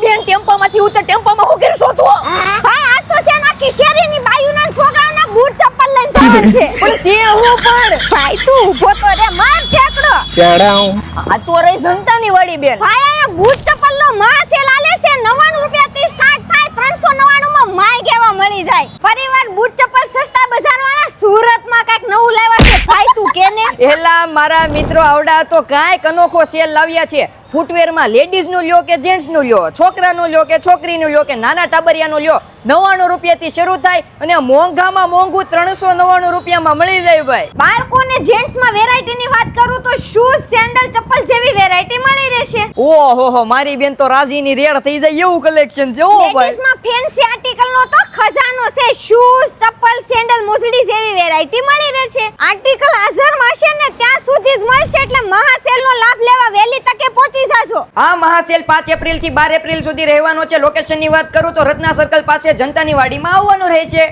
બેન ટેમ્પોમાંથી ઉતર, ટેમ્પોમાં હું કરશો તું? ભાઈ આજ તો છે નાખી શેરીની બાયુના છોકરાઓના બૂટ ચપ્પલ લઈને જવાનું છે. પણ છે હું પણ ભાઈ તું ઊભો તો રે, માર ઠેકડો. આ તો રહી જનતાની વાડી બેન. ભાઈ અહીંયા બૂટ ચપ્પલનો મહા સેલ આલે છે. 99 રૂપિયાથી સ્ટાર્ટ થાય, 399 માં માય કેવા મળી જાય. પરિવાર બૂટ ચપ્પલ સસ્તા બજારવાળા સુરતમાં કઈક નવું લાવ્યા છે. ભાઈ તું કેને? એલા મારા મિત્રો આવડા તો કાંઈક અનોખો સેલ લાવ્યા છે. ફૂટવેરમાં લેડીઝ નું લ્યો કે જેન્ટ્સ નું લ્યો, છોકરાનું લ્યો કે છોકરીનું લ્યો કે નાના ટાબરિયાનું લ્યો, 99 રૂપિયાથી શરૂ થાય અને મોંઘામાં મોંઘું 399 રૂપિયામાં મળી જાય ભાઈ. બાળકોને જેન્ટ્સમાં વેરાયટીની વાત કરું તો શૂઝ, સેન્ડલ, ચપ્પલ જેવી વેરાયટી મળી રહેશે. ઓહો મારી બેન તો રાજીની રેડ થઈ જાય એવું કલેક્શન છે ઓ ભાઈ. લેડીઝમાં ફેન્સી આર્ટિકલનો તો ખજાનો છે. શૂઝ, ચપ્પલ, સેન્ડલ, મોજડી જેવી વેરાયટી મળી રહેશે. આર્ટિકલ હાજરમાં છે ને ત્યાં સુધી જ મળશે, એટલે મહા સેલનો લાભ લેવા વહેલી તકે પહોંચી જાજો. આ મહાસેલ 5 એપ્રિલ થી 12 એપ્રિલ સુધી રહેવાનો છે. લોકેશનની વાત કરું તો રત્ના સર્કલ પાસે જનતાની વાડીમાં આવવાનું રહે છે.